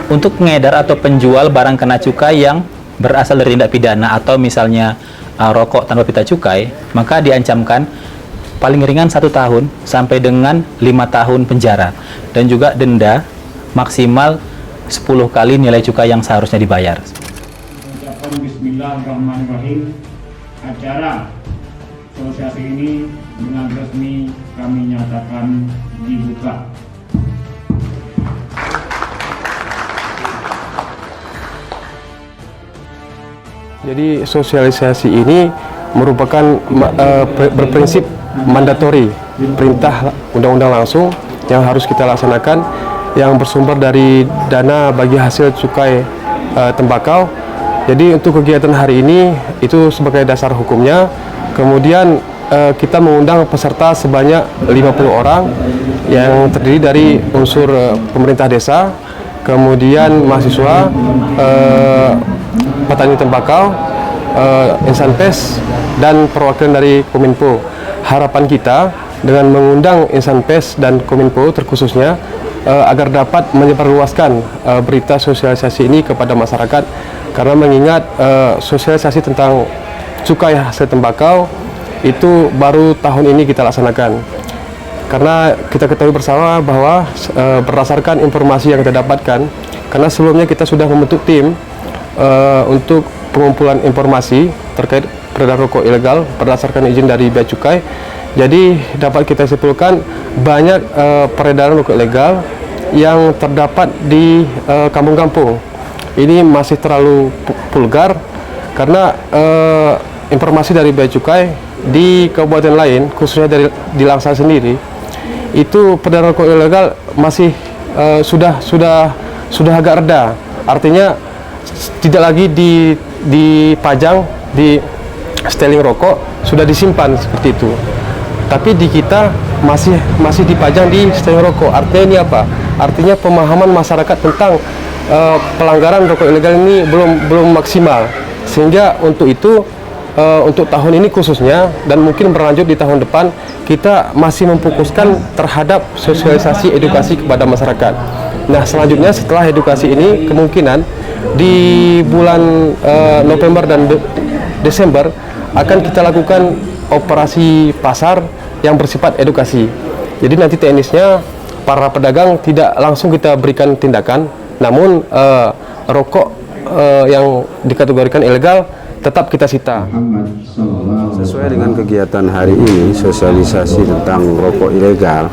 Untuk pengedar atau penjual barang kena cukai yang berasal dari tindak pidana atau misalnya rokok tanpa pita cukai, maka diancamkan paling ringan 1 tahun sampai dengan 5 tahun penjara dan juga denda maksimal 10 kali nilai cukai yang seharusnya dibayar. Ucapan Bismillahirrahmanirrahim. Acara asosiasi ini dengan resmi kami nyatakan dibuka. Jadi sosialisasi ini merupakan berprinsip mandatori, perintah undang-undang langsung yang harus kita laksanakan, yang bersumber dari dana bagi hasil cukai tembakau. Jadi untuk kegiatan hari ini itu sebagai dasar hukumnya. Kemudian kita mengundang peserta sebanyak 50 orang yang terdiri dari unsur pemerintah desa, kemudian mahasiswa, petani tembakau, insan pers, dan perwakilan dari Kominfo. Harapan kita dengan mengundang insan pers dan Kominfo terkhususnya agar dapat menyebarluaskan berita sosialisasi ini kepada masyarakat, karena mengingat sosialisasi tentang cukai hasil tembakau itu baru tahun ini kita laksanakan. Karena kita ketahui bersama bahwa berdasarkan informasi yang kita dapatkan, karena sebelumnya kita sudah membentuk tim untuk pengumpulan informasi terkait peredaran rokok ilegal berdasarkan izin dari Bea Cukai. Jadi dapat kita simpulkan banyak peredaran rokok ilegal yang terdapat di kampung-kampung. Ini masih terlalu vulgar karena informasi dari Bea Cukai di kabupaten lain, khususnya di Langsa sendiri, itu peredaran rokok ilegal masih sudah agak reda. Artinya tidak lagi dipajang di seteling rokok, sudah disimpan seperti itu. Tapi di kita masih dipajang di seteling rokok. Artinya ini apa? Artinya pemahaman masyarakat tentang pelanggaran rokok ilegal ini belum maksimal. Sehingga untuk itu untuk tahun ini khususnya dan mungkin berlanjut di tahun depan, kita masih memfokuskan terhadap sosialisasi edukasi kepada masyarakat. Nah, selanjutnya setelah edukasi ini kemungkinan di bulan November dan Desember akan kita lakukan operasi pasar yang bersifat edukasi. Jadi nanti teknisnya para pedagang tidak langsung kita berikan tindakan, namun rokok yang dikategorikan ilegal tetap kita sita. Sesuai dengan kegiatan hari ini, sosialisasi tentang rokok ilegal,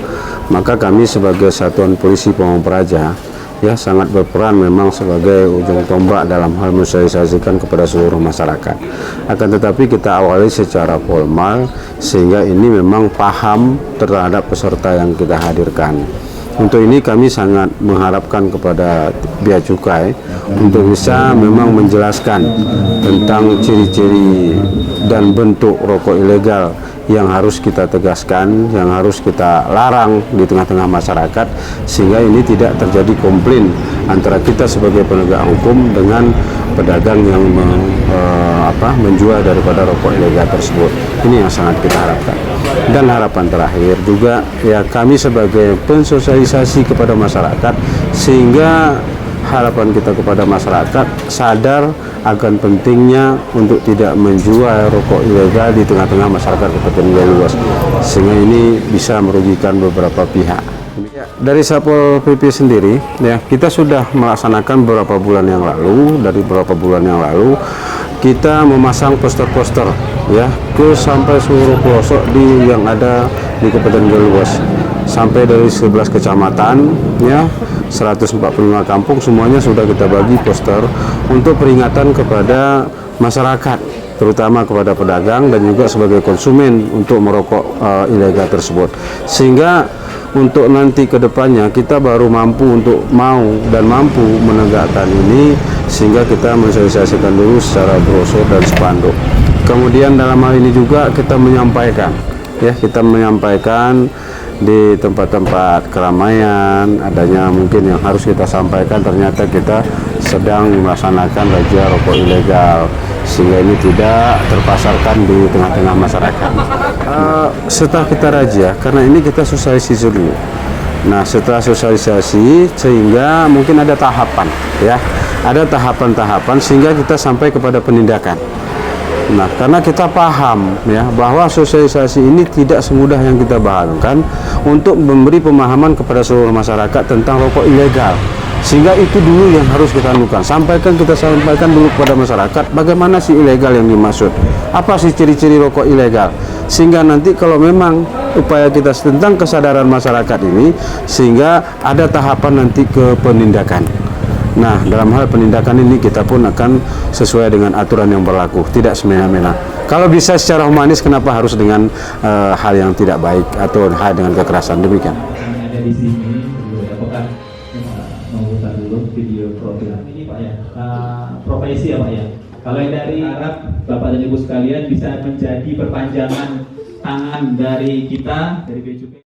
maka kami sebagai Satuan Polisi Pamong Praja ya sangat berperan memang sebagai ujung tombak dalam hal mensosialisasikan kepada seluruh masyarakat. Akan tetapi kita awali secara formal sehingga ini memang paham terhadap peserta yang kita hadirkan. Untuk ini kami sangat mengharapkan kepada Bea Cukai untuk bisa memang menjelaskan tentang ciri-ciri dan bentuk rokok ilegal yang harus kita tegaskan, yang harus kita larang di tengah-tengah masyarakat, sehingga ini tidak terjadi komplain antara kita sebagai penegak hukum dengan pedagang yang menjual daripada rokok ilegal tersebut. Ini yang sangat kita harapkan. Dan harapan terakhir juga ya kami sebagai pensosialisasi kepada masyarakat, sehingga harapan kita kepada masyarakat sadar akan pentingnya untuk tidak menjual rokok ilegal di tengah-tengah masyarakat Kabupaten Gayo Luas, sehingga ini bisa merugikan beberapa pihak. Ya, dari Satpol PP sendiri ya kita sudah melaksanakan beberapa bulan yang lalu kita memasang poster-poster ya ke sampai seluruh pelosok yang ada di Kabupaten Gayo Luas, sampai dari 11 kecamatan ya 145 kampung, semuanya sudah kita bagi poster untuk peringatan kepada masyarakat, terutama kepada pedagang dan juga sebagai konsumen untuk merokok ilegal tersebut. Sehingga untuk nanti ke depannya kita baru mampu mampu menegakkan ini, sehingga kita mensosialisasikan dulu secara brosur dan spanduk. Kemudian dalam hal ini juga kita menyampaikan di tempat-tempat keramaian adanya mungkin yang harus kita sampaikan, ternyata kita sedang melaksanakan razia rokok ilegal, sehingga ini tidak terpasarkan di tengah-tengah masyarakat. Setelah kita razia, karena ini kita sosialisasi dulu, Nah, setelah sosialisasi sehingga mungkin ada tahapan, ya, ada tahapan-tahapan sehingga kita sampai kepada penindakan. Nah, karena kita paham ya bahwa sosialisasi ini tidak semudah yang kita bayangkan untuk memberi pemahaman kepada seluruh masyarakat tentang rokok ilegal. Sehingga itu dulu yang harus kita lakukan. Kita sampaikan dulu kepada masyarakat bagaimana sih ilegal yang dimaksud. Apa sih ciri-ciri rokok ilegal? Sehingga nanti kalau memang upaya kita tentang kesadaran masyarakat ini, sehingga ada tahapan nanti ke penindakan. Nah, dalam hal penindakan ini kita pun akan sesuai dengan aturan yang berlaku, tidak semena-mena. Kalau bisa secara humanis, kenapa harus dengan hal yang tidak baik atau hal dengan kekerasan, demikian. Ada di sini, apakah membuka dulu video profil ini Pak ya, profesi ya Pak ya. Kalau yang dari Arab, Bapak dan Ibu sekalian bisa menjadi perpanjangan tangan dari kita, dari Bea Cukai.